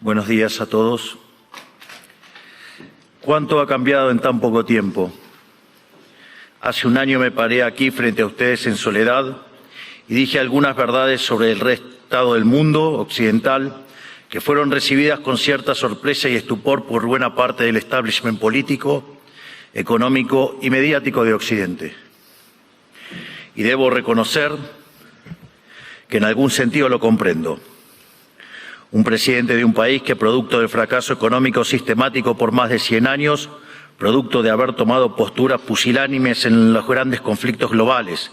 Buenos días a todos. ¿Cuánto ha cambiado en tan poco tiempo? Hace un año me paré aquí frente a ustedes en soledad y dije algunas verdades sobre el estado del mundo occidental que fueron recibidas con cierta sorpresa y estupor por buena parte del establishment político, económico y mediático de Occidente. Y debo reconocer que en algún sentido lo comprendo. Un presidente de un país que, producto del fracaso económico sistemático por más de 100 años, producto de haber tomado posturas pusilánimes en los grandes conflictos globales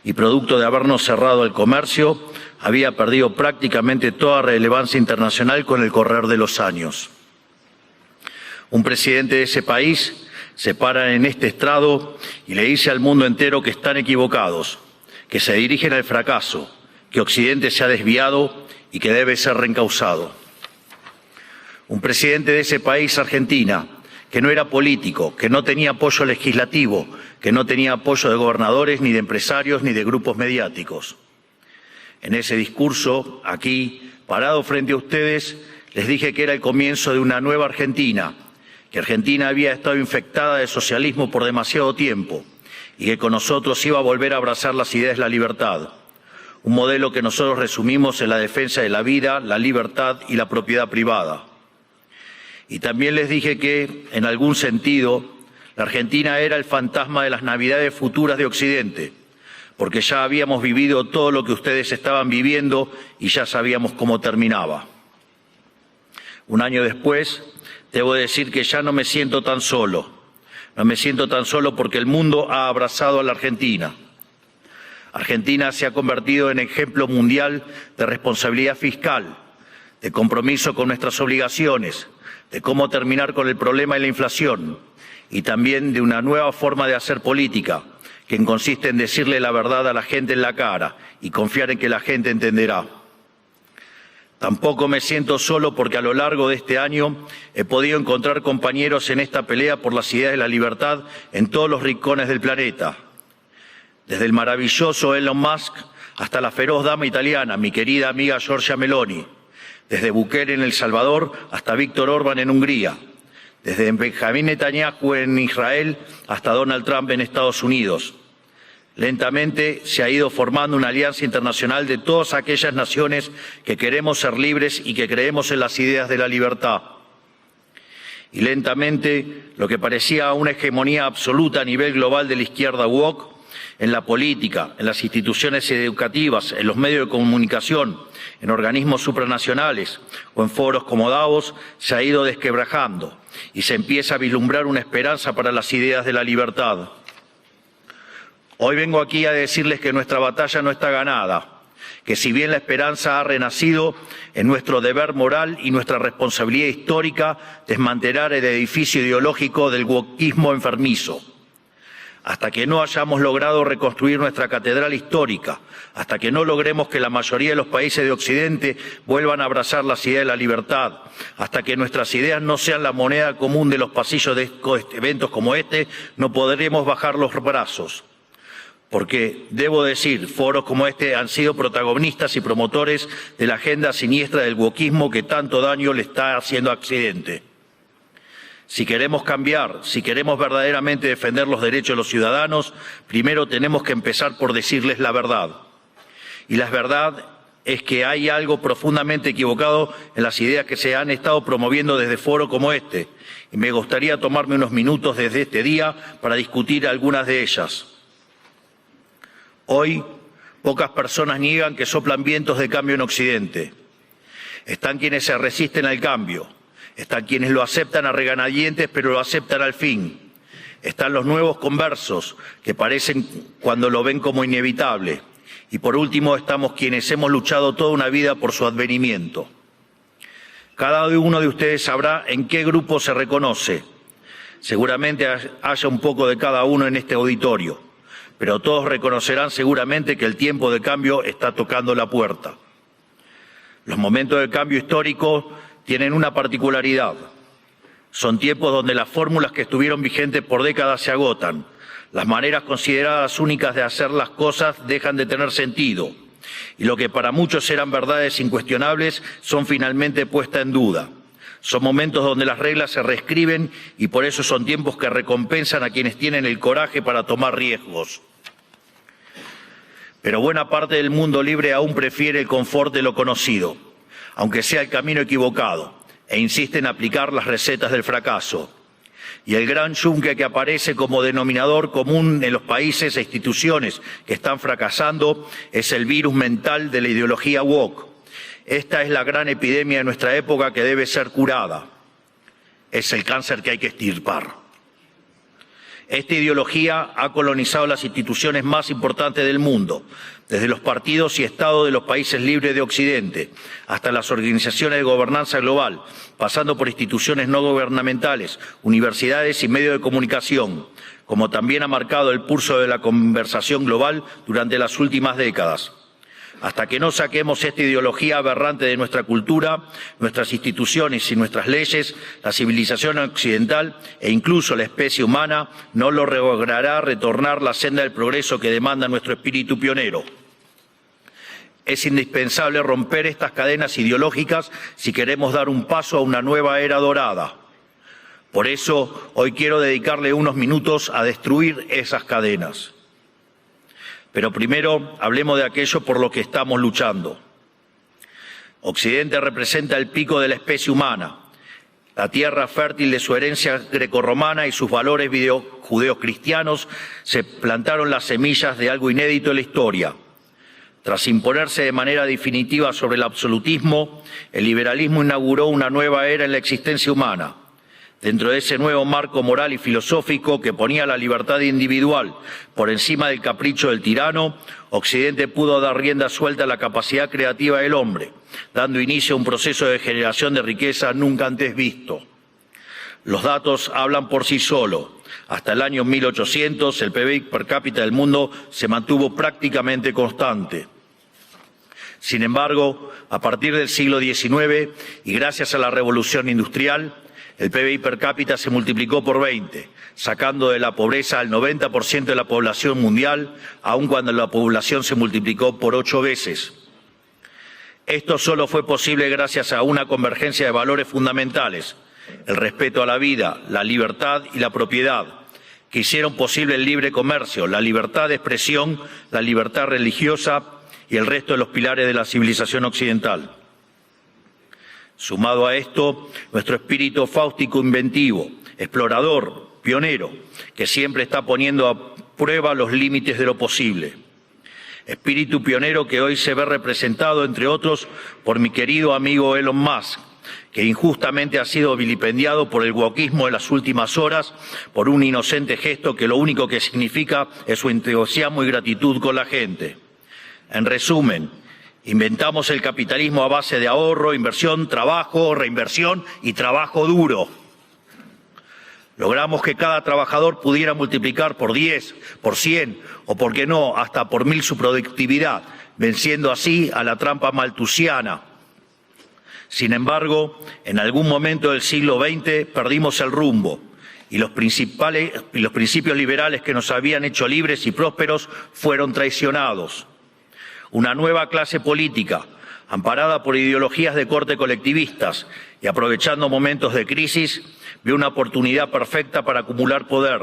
y producto de habernos cerrado el comercio, había perdido prácticamente toda relevancia internacional con el correr de los años. Un presidente de ese país se para en este estrado y le dice al mundo entero que están equivocados, que se dirigen al fracaso, que Occidente se ha desviado y que debe ser reencauzado. Un presidente de ese país, Argentina, que no era político, que no tenía apoyo legislativo, que no tenía apoyo de gobernadores, ni de empresarios, ni de grupos mediáticos. En ese discurso, aquí, parado frente a ustedes, les dije que era el comienzo de una nueva Argentina, que Argentina había estado infectada de socialismo por demasiado tiempo y que con nosotros iba a volver a abrazar las ideas de la libertad. Un modelo que nosotros resumimos en la defensa de la vida, la libertad y la propiedad privada. Y también les dije que, en algún sentido, la Argentina era el fantasma de las Navidades futuras de Occidente, porque ya habíamos vivido todo lo que ustedes estaban viviendo y ya sabíamos cómo terminaba. Un año después, debo decir que ya no me siento tan solo. No me siento tan solo porque el mundo ha abrazado a la Argentina. Argentina se ha convertido en ejemplo mundial de responsabilidad fiscal, de compromiso con nuestras obligaciones, de cómo terminar con el problema de la inflación y también de una nueva forma de hacer política, que consiste en decirle la verdad a la gente en la cara y confiar en que la gente entenderá. Tampoco me siento solo porque a lo largo de este año he podido encontrar compañeros en esta pelea por las ideas de la libertad en todos los rincones del planeta. Desde el maravilloso Elon Musk hasta la feroz dama italiana, mi querida amiga Giorgia Meloni. Desde Bukele en El Salvador hasta Víctor Orbán en Hungría. Desde Benjamín Netanyahu en Israel hasta Donald Trump en Estados Unidos. Lentamente se ha ido formando una alianza internacional de todas aquellas naciones que queremos ser libres y que creemos en las ideas de la libertad. Y lentamente lo que parecía una hegemonía absoluta a nivel global de la izquierda woke, en la política, en las instituciones educativas, en los medios de comunicación, en organismos supranacionales o en foros como Davos, se ha ido desquebrajando y se empieza a vislumbrar una esperanza para las ideas de la libertad. Hoy vengo aquí a decirles que nuestra batalla no está ganada, que si bien la esperanza ha renacido, es nuestro deber moral y nuestra responsabilidad histórica desmantelar el edificio ideológico del wokismo enfermizo. Hasta que no hayamos logrado reconstruir nuestra catedral histórica, hasta que no logremos que la mayoría de los países de Occidente vuelvan a abrazar las ideas de la libertad, hasta que nuestras ideas no sean la moneda común de los pasillos de eventos como este, no podremos bajar los brazos. Porque, debo decir, foros como este han sido protagonistas y promotores de la agenda siniestra del wokismo que tanto daño le está haciendo a Occidente. Si queremos cambiar, si queremos verdaderamente defender los derechos de los ciudadanos, primero tenemos que empezar por decirles la verdad. Y la verdad es que hay algo profundamente equivocado en las ideas que se han estado promoviendo desde foros como este. Y me gustaría tomarme unos minutos desde este día para discutir algunas de ellas. Hoy, pocas personas niegan que soplan vientos de cambio en Occidente. Están quienes se resisten al cambio. Están quienes lo aceptan a regañadientes, pero lo aceptan al fin. Están los nuevos conversos, que parecen cuando lo ven como inevitable. Y por último estamos quienes hemos luchado toda una vida por su advenimiento. Cada uno de ustedes sabrá en qué grupo se reconoce. Seguramente haya un poco de cada uno en este auditorio, pero todos reconocerán seguramente que el tiempo de cambio está tocando la puerta. Los momentos de cambio histórico tienen una particularidad. Son tiempos donde las fórmulas que estuvieron vigentes por décadas se agotan. Las maneras consideradas únicas de hacer las cosas dejan de tener sentido Y lo que para muchos eran verdades incuestionables son finalmente puestas en duda. Son momentos donde las reglas se reescriben y por eso son tiempos que recompensan a quienes tienen el coraje para tomar riesgos. Pero buena parte del mundo libre aún prefiere el confort de lo conocido, aunque sea el camino equivocado, e insiste en aplicar las recetas del fracaso. Y el gran yunque que aparece como denominador común en los países e instituciones que están fracasando es el virus mental de la ideología woke. Esta es la gran epidemia de nuestra época que debe ser curada. Es el cáncer que hay que extirpar. Esta ideología ha colonizado las instituciones más importantes del mundo, desde los partidos y estados de los países libres de Occidente, hasta las organizaciones de gobernanza global, pasando por instituciones no gubernamentales, universidades y medios de comunicación, como también ha marcado el pulso de la conversación global durante las últimas décadas. Hasta que no saquemos esta ideología aberrante de nuestra cultura, nuestras instituciones y nuestras leyes, la civilización occidental e incluso la especie humana no logrará retornar la senda del progreso que demanda nuestro espíritu pionero. Es indispensable romper estas cadenas ideológicas si queremos dar un paso a una nueva era dorada. Por eso, hoy quiero dedicarle unos minutos a destruir esas cadenas. Pero primero hablemos de aquello por lo que estamos luchando. Occidente representa el pico de la especie humana, la tierra fértil de su herencia grecorromana y sus valores judeocristianos se plantaron las semillas de algo inédito en la historia. Tras imponerse de manera definitiva sobre el absolutismo, el liberalismo inauguró una nueva era en la existencia humana. Dentro de ese nuevo marco moral y filosófico que ponía la libertad individual por encima del capricho del tirano, Occidente pudo dar rienda suelta a la capacidad creativa del hombre, dando inicio a un proceso de generación de riqueza nunca antes visto. Los datos hablan por sí solos. Hasta el año 1800, el PBI per cápita del mundo se mantuvo prácticamente constante. Sin embargo, a partir del siglo XIX y gracias a la revolución industrial, el PBI per cápita se multiplicó por 20, sacando de la pobreza al 90% de la población mundial, aun cuando la población se multiplicó por 8 veces. Esto solo fue posible gracias a una convergencia de valores fundamentales, el respeto a la vida, la libertad y la propiedad, que hicieron posible el libre comercio, la libertad de expresión, la libertad religiosa y el resto de los pilares de la civilización occidental. Sumado a esto, nuestro espíritu fáustico inventivo, explorador, pionero, que siempre está poniendo a prueba los límites de lo posible. Espíritu pionero que hoy se ve representado, entre otros, por mi querido amigo Elon Musk, que injustamente ha sido vilipendiado por el wokismo en las últimas horas por un inocente gesto que lo único que significa es su entusiasmo y gratitud con la gente. En resumen, inventamos el capitalismo a base de ahorro, inversión, trabajo, reinversión y trabajo duro. Logramos que cada trabajador pudiera multiplicar por 10, por 100 o, por qué no, hasta por 1000 su productividad, venciendo así a la trampa malthusiana. Sin embargo, en algún momento del siglo XX perdimos el rumbo y los principios liberales que nos habían hecho libres y prósperos fueron traicionados. Una nueva clase política, amparada por ideologías de corte colectivistas y aprovechando momentos de crisis, vio una oportunidad perfecta para acumular poder.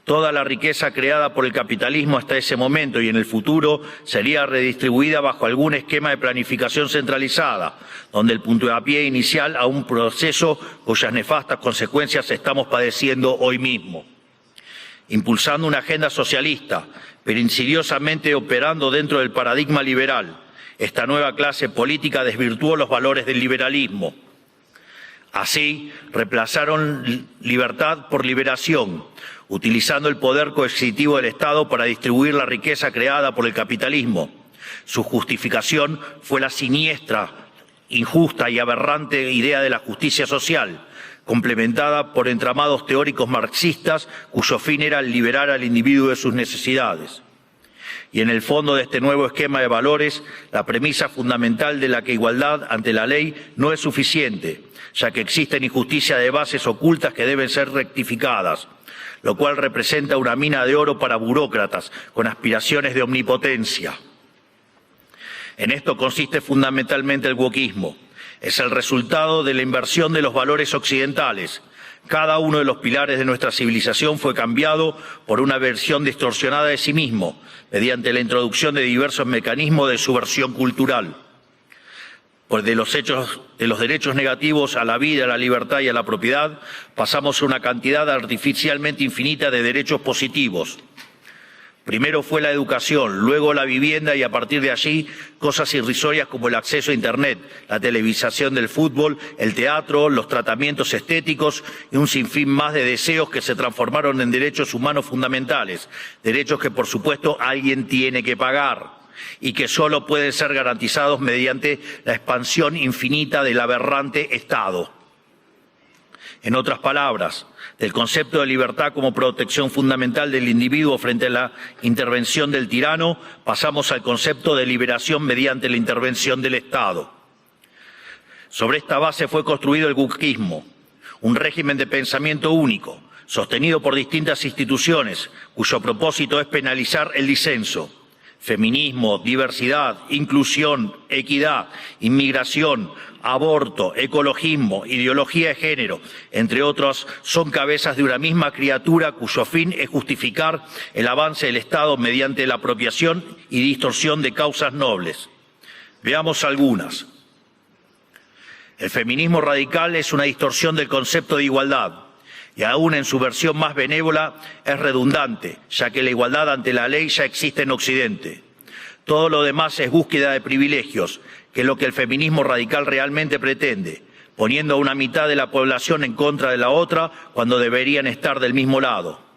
Toda la riqueza creada por el capitalismo hasta ese momento y en el futuro sería redistribuida bajo algún esquema de planificación centralizada, donde el puntapié inicial a un proceso cuyas nefastas consecuencias estamos padeciendo hoy mismo. Impulsando una agenda socialista, pero insidiosamente operando dentro del paradigma liberal, esta nueva clase política desvirtuó los valores del liberalismo. Así, reemplazaron libertad por liberación, utilizando el poder coercitivo del Estado para distribuir la riqueza creada por el capitalismo. Su justificación fue la siniestra, injusta y aberrante idea de la justicia social, complementada por entramados teóricos marxistas cuyo fin era liberar al individuo de sus necesidades. Y en el fondo de este nuevo esquema de valores, la premisa fundamental de la que igualdad ante la ley no es suficiente, ya que existen injusticias de bases ocultas que deben ser rectificadas, lo cual representa una mina de oro para burócratas con aspiraciones de omnipotencia. En esto consiste fundamentalmente el wokismo. Es el resultado de la inversión de los valores occidentales. Cada uno de los pilares de nuestra civilización fue cambiado por una versión distorsionada de sí mismo, mediante la introducción de diversos mecanismos de subversión cultural. Pues de los derechos negativos a la vida, a la libertad y a la propiedad, pasamos a una cantidad artificialmente infinita de derechos positivos. Primero fue la educación, luego la vivienda y a partir de allí cosas irrisorias como el acceso a Internet, la televisación del fútbol, el teatro, los tratamientos estéticos y un sinfín más de deseos que se transformaron en derechos humanos fundamentales, derechos que por supuesto alguien tiene que pagar y que solo pueden ser garantizados mediante la expansión infinita del aberrante Estado. En otras palabras, del concepto de libertad como protección fundamental del individuo frente a la intervención del tirano, pasamos al concepto de liberación mediante la intervención del Estado. Sobre esta base fue construido el wokismo, un régimen de pensamiento único, sostenido por distintas instituciones, cuyo propósito es penalizar el disenso. Feminismo, diversidad, inclusión, equidad, inmigración, aborto, ecologismo, ideología de género, entre otros, son cabezas de una misma criatura cuyo fin es justificar el avance del Estado mediante la apropiación y distorsión de causas nobles. Veamos algunas. El feminismo radical es una distorsión del concepto de igualdad. Y aún en su versión más benévola es redundante, ya que la igualdad ante la ley ya existe en Occidente. Todo lo demás es búsqueda de privilegios, que es lo que el feminismo radical realmente pretende, poniendo a una mitad de la población en contra de la otra cuando deberían estar del mismo lado.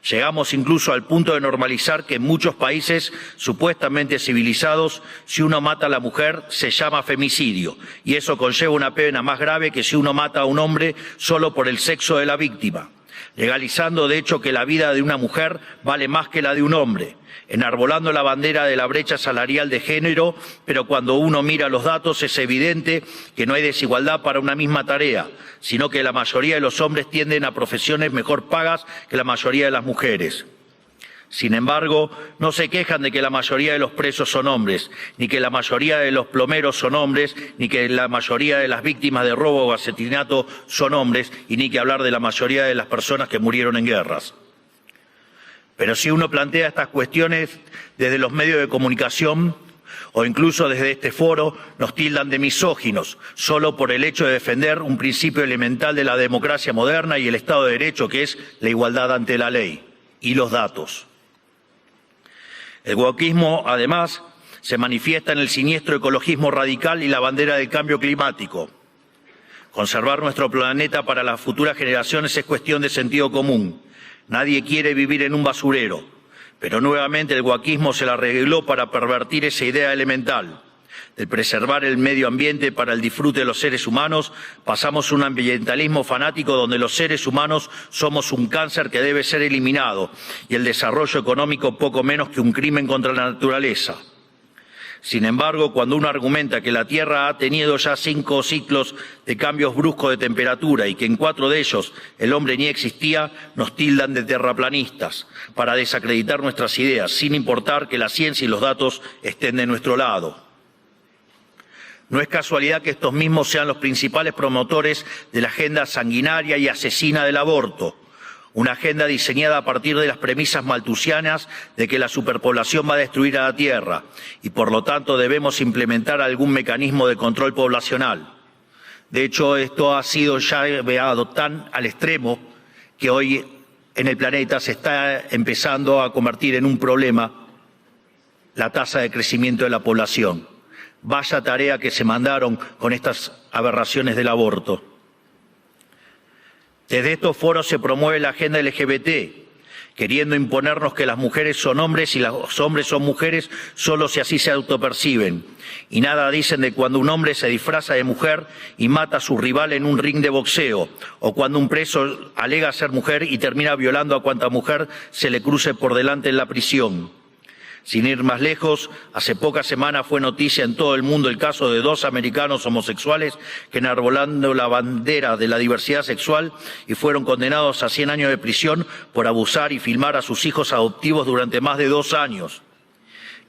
Llegamos incluso al punto de normalizar que en muchos países supuestamente civilizados, si uno mata a la mujer se llama femicidio, y eso conlleva una pena más grave que si uno mata a un hombre solo por el sexo de la víctima, legalizando de hecho que la vida de una mujer vale más que la de un hombre, enarbolando la bandera de la brecha salarial de género, pero cuando uno mira los datos es evidente que no hay desigualdad para una misma tarea, sino que la mayoría de los hombres tienden a profesiones mejor pagas que la mayoría de las mujeres. Sin embargo, no se quejan de que la mayoría de los presos son hombres, ni que la mayoría de los plomeros son hombres, ni que la mayoría de las víctimas de robo o asesinato son hombres, y ni que hablar de la mayoría de las personas que murieron en guerras. Pero si uno plantea estas cuestiones desde los medios de comunicación o incluso desde este foro, nos tildan de misóginos, solo por el hecho de defender un principio elemental de la democracia moderna y el Estado de Derecho, que es la igualdad ante la ley y los datos. El wokismo, además, se manifiesta en el siniestro ecologismo radical y la bandera del cambio climático. Conservar nuestro planeta para las futuras generaciones es cuestión de sentido común. Nadie quiere vivir en un basurero, pero nuevamente el wokismo se la arregló para pervertir esa idea elemental. De preservar el medio ambiente para el disfrute de los seres humanos, pasamos a un ambientalismo fanático donde los seres humanos somos un cáncer que debe ser eliminado y el desarrollo económico poco menos que un crimen contra la naturaleza. Sin embargo, cuando uno argumenta que la Tierra ha tenido ya 5 ciclos de cambios bruscos de temperatura y que en 4 de ellos el hombre ni existía, nos tildan de terraplanistas para desacreditar nuestras ideas, sin importar que la ciencia y los datos estén de nuestro lado. No es casualidad que estos mismos sean los principales promotores de la agenda sanguinaria y asesina del aborto. Una agenda diseñada a partir de las premisas malthusianas de que la superpoblación va a destruir a la Tierra y por lo tanto debemos implementar algún mecanismo de control poblacional. De hecho, esto ha sido ya llevado tan al extremo que hoy en el planeta se está empezando a convertir en un problema la tasa de crecimiento de la población. Vaya tarea que se mandaron con estas aberraciones del aborto. Desde estos foros se promueve la agenda LGBT, queriendo imponernos que las mujeres son hombres y los hombres son mujeres solo si así se autoperciben. Y nada dicen de cuando un hombre se disfraza de mujer y mata a su rival en un ring de boxeo, o cuando un preso alega ser mujer y termina violando a cuanta mujer se le cruce por delante en la prisión. Sin ir más lejos, hace pocas semanas fue noticia en todo el mundo el caso de 2 americanos homosexuales que enarbolando la bandera de la diversidad sexual y fueron condenados a 100 años de prisión por abusar y filmar a sus hijos adoptivos durante más de 2 años.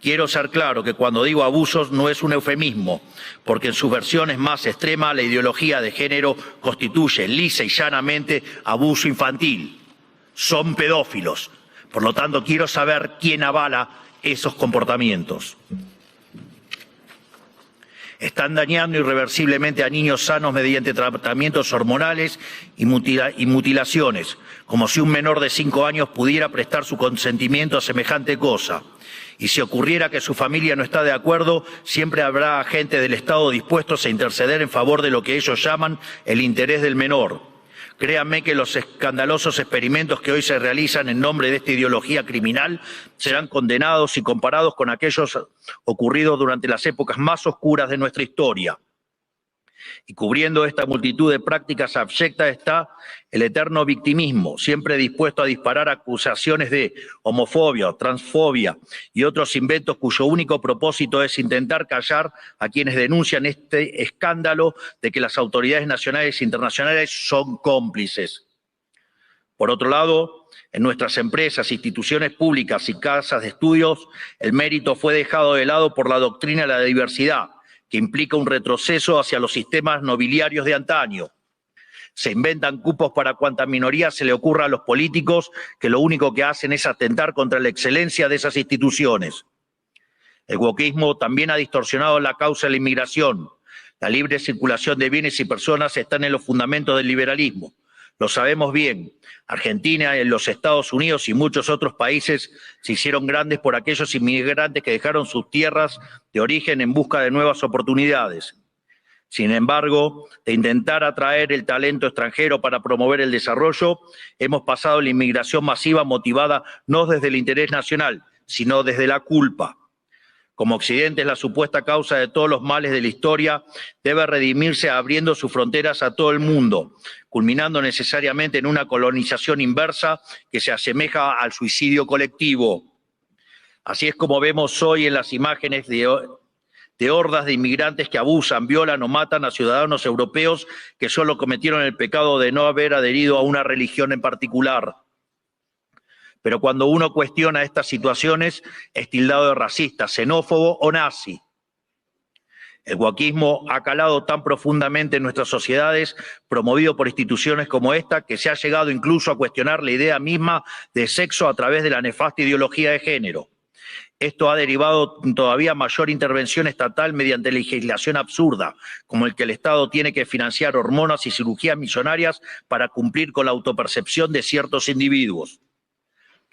Quiero ser claro que cuando digo abusos no es un eufemismo, porque en sus versiones más extremas la ideología de género constituye lisa y llanamente abuso infantil. Son pedófilos. Por lo tanto, quiero saber quién avala esos comportamientos. Están dañando irreversiblemente a niños sanos mediante tratamientos hormonales y mutilaciones, como si un menor de 5 años pudiera prestar su consentimiento a semejante cosa. Y si ocurriera que su familia no está de acuerdo, siempre habrá agentes del Estado dispuestos a interceder en favor de lo que ellos llaman el interés del menor. Créanme que los escandalosos experimentos que hoy se realizan en nombre de esta ideología criminal serán condenados y comparados con aquellos ocurridos durante las épocas más oscuras de nuestra historia. Y cubriendo esta multitud de prácticas abyectas está el eterno victimismo, siempre dispuesto a disparar acusaciones de homofobia, transfobia y otros inventos cuyo único propósito es intentar callar a quienes denuncian este escándalo de que las autoridades nacionales e internacionales son cómplices. Por otro lado, en nuestras empresas, instituciones públicas y casas de estudios, el mérito fue dejado de lado por la doctrina de la diversidad, que implica un retroceso hacia los sistemas nobiliarios de antaño. Se inventan cupos para cuanta minoría se le ocurra a los políticos, que lo único que hacen es atentar contra la excelencia de esas instituciones. El wokismo también ha distorsionado la causa de la inmigración. La libre circulación de bienes y personas están en los fundamentos del liberalismo. Lo sabemos bien. Argentina, los Estados Unidos y muchos otros países se hicieron grandes por aquellos inmigrantes que dejaron sus tierras de origen en busca de nuevas oportunidades. Sin embargo, de intentar atraer el talento extranjero para promover el desarrollo, hemos pasado a la inmigración masiva motivada no desde el interés nacional, sino desde la culpa. Como Occidente es la supuesta causa de todos los males de la historia, debe redimirse abriendo sus fronteras a todo el mundo, culminando necesariamente en una colonización inversa que se asemeja al suicidio colectivo. Así es como vemos hoy en las imágenes de hordas de inmigrantes que abusan, violan o matan a ciudadanos europeos que solo cometieron el pecado de no haber adherido a una religión en particular. Pero cuando uno cuestiona estas situaciones, es tildado de racista, xenófobo o nazi. El wokismo ha calado tan profundamente en nuestras sociedades, promovido por instituciones como esta, que se ha llegado incluso a cuestionar la idea misma de sexo a través de la nefasta ideología de género. Esto ha derivado en todavía mayor intervención estatal mediante legislación absurda, como el que el Estado tiene que financiar hormonas y cirugías millonarias para cumplir con la autopercepción de ciertos individuos.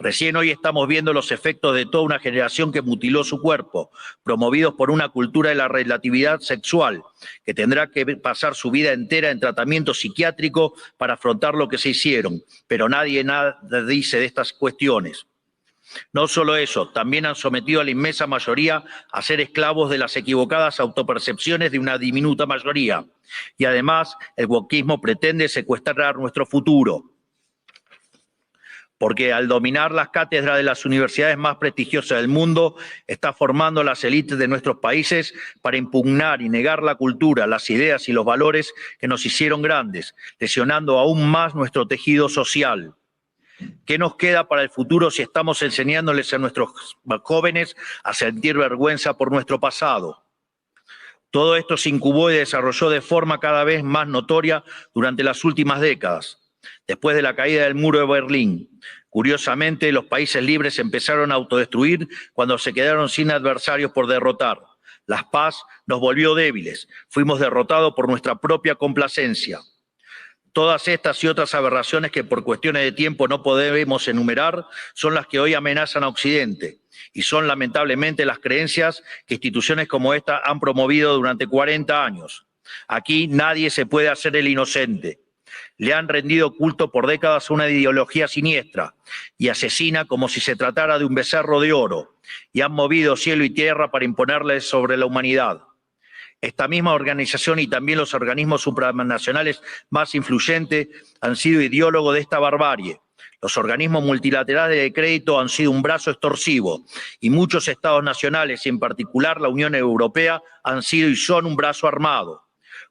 Recién hoy estamos viendo los efectos de toda una generación que mutiló su cuerpo, promovidos por una cultura de la relatividad sexual, que tendrá que pasar su vida entera en tratamiento psiquiátrico para afrontar lo que se hicieron, pero nadie nada dice de estas cuestiones. No solo eso, también han sometido a la inmensa mayoría a ser esclavos de las equivocadas autopercepciones de una diminuta mayoría. Y además, el wokismo pretende secuestrar nuestro futuro, porque al dominar las cátedras de las universidades más prestigiosas del mundo, está formando las élites de nuestros países para impugnar y negar la cultura, las ideas y los valores que nos hicieron grandes, lesionando aún más nuestro tejido social. ¿Qué nos queda para el futuro si estamos enseñándoles a nuestros jóvenes a sentir vergüenza por nuestro pasado? Todo esto se incubó y desarrolló de forma cada vez más notoria durante las últimas décadas. Después de la caída del muro de Berlín, curiosamente, los países libres empezaron a autodestruir cuando se quedaron sin adversarios por derrotar. La paz nos volvió débiles, fuimos derrotados por nuestra propia complacencia. Todas estas y otras aberraciones que por cuestiones de tiempo no podemos enumerar son las que hoy amenazan a Occidente y son lamentablemente las creencias que instituciones como esta han promovido durante 40 años. Aquí nadie se puede hacer el inocente. Le han rendido culto por décadas a una ideología siniestra y asesina como si se tratara de un becerro de oro, y han movido cielo y tierra para imponerle sobre la humanidad. Esta misma organización y también los organismos supranacionales más influyentes han sido ideólogos de esta barbarie. Los organismos multilaterales de crédito han sido un brazo extorsivo y muchos estados nacionales, y en particular la Unión Europea, han sido y son un brazo armado.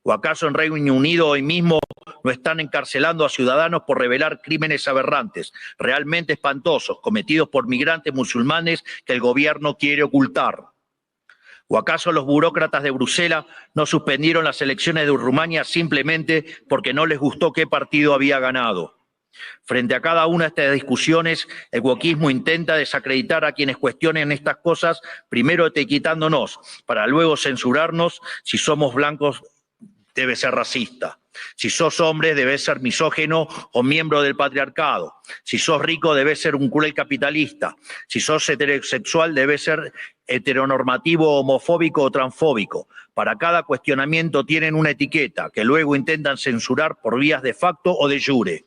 ¿O acaso en Reino Unido hoy mismo no están encarcelando a ciudadanos por revelar crímenes aberrantes, realmente espantosos, cometidos por migrantes musulmanes que el gobierno quiere ocultar. ¿O acaso los burócratas de Bruselas no suspendieron las elecciones de Rumania simplemente porque no les gustó qué partido había ganado? Frente a cada una de estas discusiones, el wokismo intenta desacreditar a quienes cuestionen estas cosas, primero etiquetándonos, para luego censurarnos. Si somos blancos, debe ser racista. Si sos hombre, debes ser misógino o miembro del patriarcado. Si sos rico, debes ser un cruel capitalista. Si sos heterosexual, debes ser heteronormativo, homofóbico o transfóbico. Para cada cuestionamiento tienen una etiqueta que luego intentan censurar por vías de facto o de jure.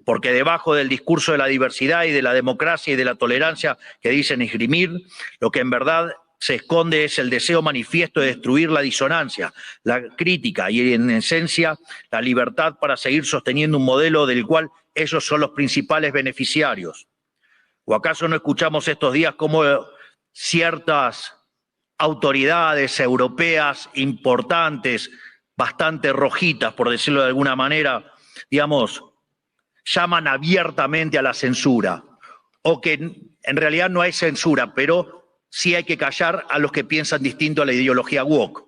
Porque debajo del discurso de la diversidad y de la democracia y de la tolerancia que dicen esgrimir, lo que en verdad se esconde es el deseo manifiesto de destruir la disonancia, la crítica y, en esencia, la libertad para seguir sosteniendo un modelo del cual ellos son los principales beneficiarios. ¿O acaso no escuchamos estos días cómo ciertas autoridades europeas importantes, bastante rojitas, por decirlo de alguna manera, digamos, llaman abiertamente a la censura? O que en realidad no hay censura, pero sí hay que callar a los que piensan distinto a la ideología woke.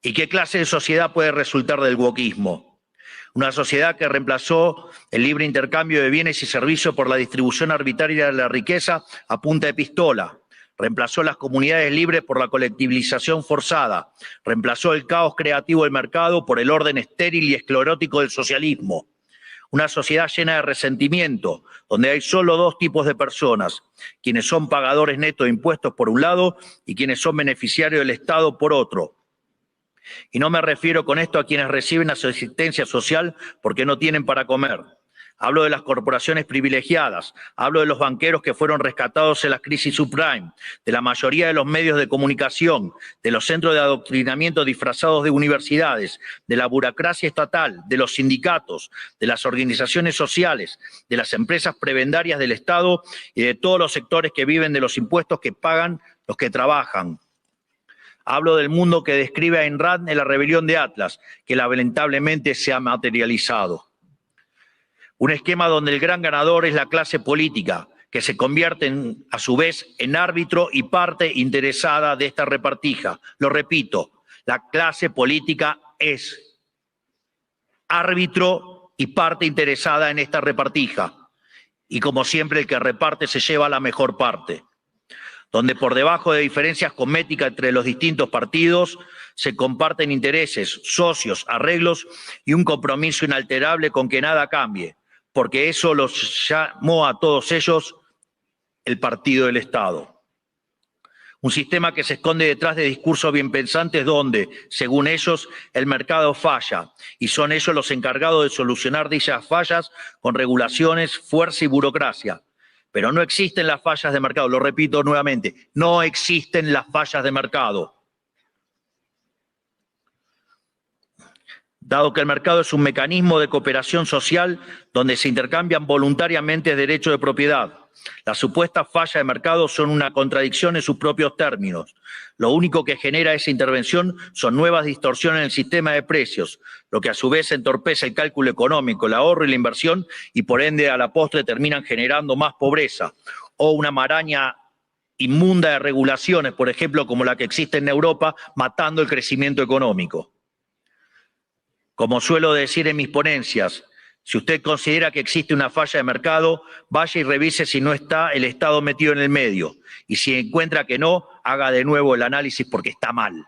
¿Y qué clase de sociedad puede resultar del wokismo? Una sociedad que reemplazó el libre intercambio de bienes y servicios por la distribución arbitraria de la riqueza a punta de pistola. Reemplazó las comunidades libres por la colectivización forzada. Reemplazó el caos creativo del mercado por el orden estéril y esclerótico del socialismo. Una sociedad llena de resentimiento, donde hay solo dos tipos de personas, quienes son pagadores netos de impuestos por un lado y quienes son beneficiarios del Estado por otro. Y no me refiero con esto a quienes reciben asistencia social porque no tienen para comer. Hablo de las corporaciones privilegiadas, hablo de los banqueros que fueron rescatados en la crisis subprime, de la mayoría de los medios de comunicación, de los centros de adoctrinamiento disfrazados de universidades, de la burocracia estatal, de los sindicatos, de las organizaciones sociales, de las empresas prebendarias del Estado y de todos los sectores que viven de los impuestos que pagan los que trabajan. Hablo del mundo que describe Ayn Rand en La rebelión de Atlas, que lamentablemente se ha materializado. Un esquema donde el gran ganador es la clase política, que se convierte a su vez en árbitro y parte interesada de esta repartija. Lo repito, la clase política es árbitro y parte interesada en esta repartija. Y como siempre, el que reparte se lleva la mejor parte. Donde por debajo de diferencias cosméticas entre los distintos partidos se comparten intereses, socios, arreglos y un compromiso inalterable con que nada cambie, porque eso los llamó a todos ellos el partido del Estado. Un sistema que se esconde detrás de discursos bien pensantes donde, según ellos, el mercado falla y son ellos los encargados de solucionar dichas fallas con regulaciones, fuerza y burocracia. Pero no existen las fallas de mercado, lo repito nuevamente, no existen las fallas de mercado. Dado que el mercado es un mecanismo de cooperación social donde se intercambian voluntariamente derechos de propiedad. Las supuestas fallas de mercado son una contradicción en sus propios términos. Lo único que genera esa intervención son nuevas distorsiones en el sistema de precios, lo que a su vez entorpece el cálculo económico, el ahorro y la inversión y por ende a la postre terminan generando más pobreza o una maraña inmunda de regulaciones, por ejemplo, como la que existe en Europa, matando el crecimiento económico. Como suelo decir en mis ponencias, si usted considera que existe una falla de mercado, vaya y revise si no está el Estado metido en el medio. Y si encuentra que no, haga de nuevo el análisis porque está mal.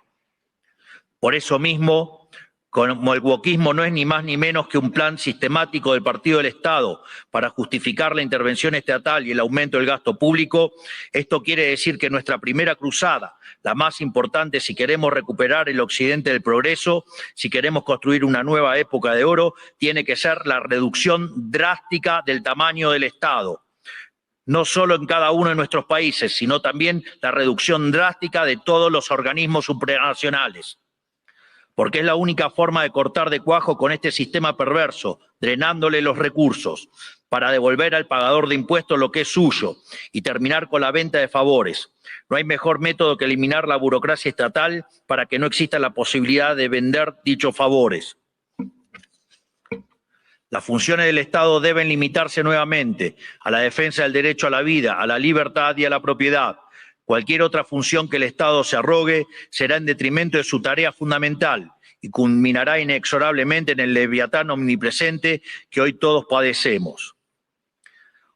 Por eso mismo, como el wokismo no es ni más ni menos que un plan sistemático del Partido del Estado para justificar la intervención estatal y el aumento del gasto público, esto quiere decir que nuestra primera cruzada, la más importante si queremos recuperar el occidente del progreso, si queremos construir una nueva época de oro, tiene que ser la reducción drástica del tamaño del Estado. No solo en cada uno de nuestros países, sino también la reducción drástica de todos los organismos supranacionales. Porque es la única forma de cortar de cuajo con este sistema perverso, drenándole los recursos, para devolver al pagador de impuestos lo que es suyo y terminar con la venta de favores. No hay mejor método que eliminar la burocracia estatal para que no exista la posibilidad de vender dichos favores. Las funciones del Estado deben limitarse nuevamente a la defensa del derecho a la vida, a la libertad y a la propiedad. Cualquier otra función que el Estado se arrogue será en detrimento de su tarea fundamental y culminará inexorablemente en el leviatán omnipresente que hoy todos padecemos.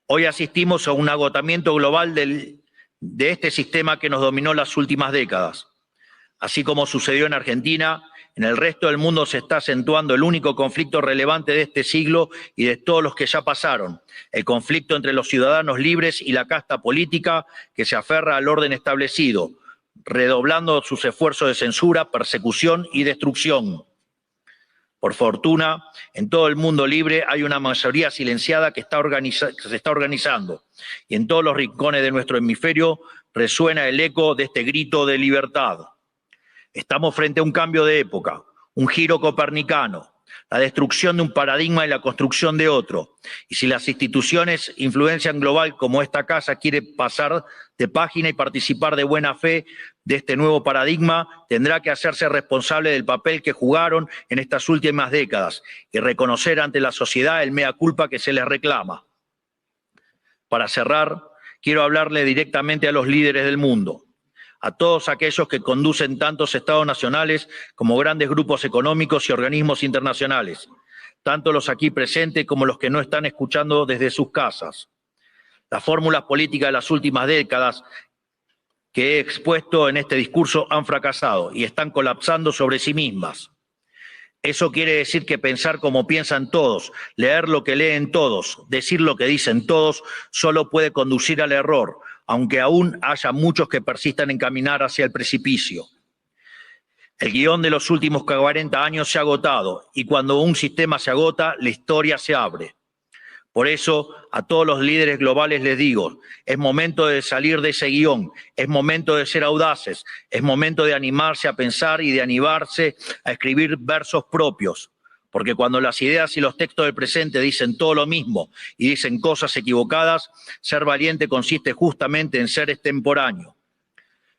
Hoy asistimos a un agotamiento global de este sistema que nos dominó las últimas décadas. Así como sucedió en Argentina, en el resto del mundo se está acentuando el único conflicto relevante de este siglo y de todos los que ya pasaron, el conflicto entre los ciudadanos libres y la casta política que se aferra al orden establecido, redoblando sus esfuerzos de censura, persecución y destrucción. Por fortuna, en todo el mundo libre hay una mayoría silenciada que se está organizando, y en todos los rincones de nuestro hemisferio resuena el eco de este grito de libertad. Estamos frente a un cambio de época, un giro copernicano, la destrucción de un paradigma y la construcción de otro. Y si las instituciones influencian global como esta casa quiere pasar de página y participar de buena fe de este nuevo paradigma, tendrá que hacerse responsable del papel que jugaron en estas últimas décadas y reconocer ante la sociedad el mea culpa que se les reclama. Para cerrar, quiero hablarle directamente a los líderes del mundo, a todos aquellos que conducen tantos estados nacionales como grandes grupos económicos y organismos internacionales, tanto los aquí presentes como los que no están escuchando desde sus casas. Las fórmulas políticas de las últimas décadas que he expuesto en este discurso han fracasado y están colapsando sobre sí mismas. Eso quiere decir que pensar como piensan todos, leer lo que leen todos, decir lo que dicen todos, solo puede conducir al error, aunque aún haya muchos que persistan en caminar hacia el precipicio. El guión de los últimos 40 años se ha agotado, y cuando un sistema se agota, la historia se abre. Por eso, a todos los líderes globales les digo, es momento de salir de ese guión, es momento de ser audaces, es momento de animarse a pensar y de animarse a escribir versos propios. Porque cuando las ideas y los textos del presente dicen todo lo mismo y dicen cosas equivocadas, ser valiente consiste justamente en ser extemporáneo.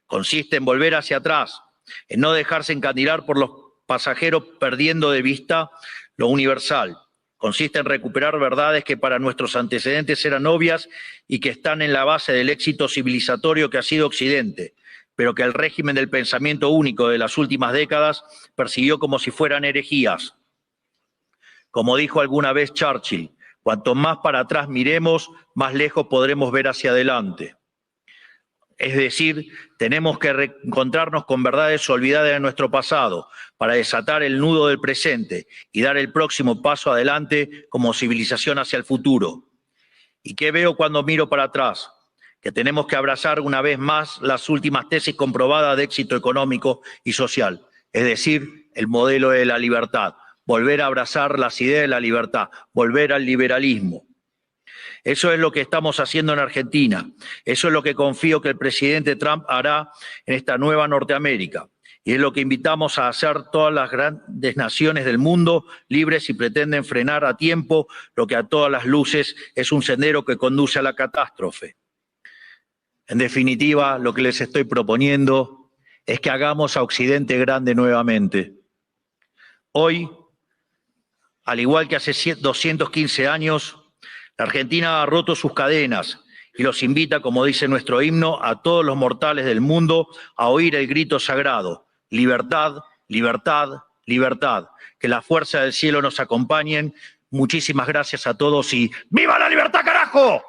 Consiste en volver hacia atrás, en no dejarse encandilar por los pasajeros perdiendo de vista lo universal. Consiste en recuperar verdades que para nuestros antecedentes eran obvias y que están en la base del éxito civilizatorio que ha sido Occidente, pero que el régimen del pensamiento único de las últimas décadas persiguió como si fueran herejías. Como dijo alguna vez Churchill, cuanto más para atrás miremos, más lejos podremos ver hacia adelante. Es decir, tenemos que reencontrarnos con verdades olvidadas de nuestro pasado para desatar el nudo del presente y dar el próximo paso adelante como civilización hacia el futuro. ¿Y qué veo cuando miro para atrás? Que tenemos que abrazar una vez más las últimas tesis comprobadas de éxito económico y social, es decir, el modelo de la libertad. Volver a abrazar las ideas de la libertad, volver al liberalismo. Eso es lo que estamos haciendo en Argentina. Eso es lo que confío que el presidente Trump hará en esta nueva Norteamérica. Y es lo que invitamos a hacer todas las grandes naciones del mundo, libres y pretenden frenar a tiempo lo que a todas las luces es un sendero que conduce a la catástrofe. En definitiva, lo que les estoy proponiendo es que hagamos a Occidente grande nuevamente. Hoy, al igual que hace 215 años, la Argentina ha roto sus cadenas y los invita, como dice nuestro himno, a todos los mortales del mundo a oír el grito sagrado: libertad, libertad, libertad. Que la fuerza del cielo nos acompañen. Muchísimas gracias a todos y ¡viva la libertad, carajo!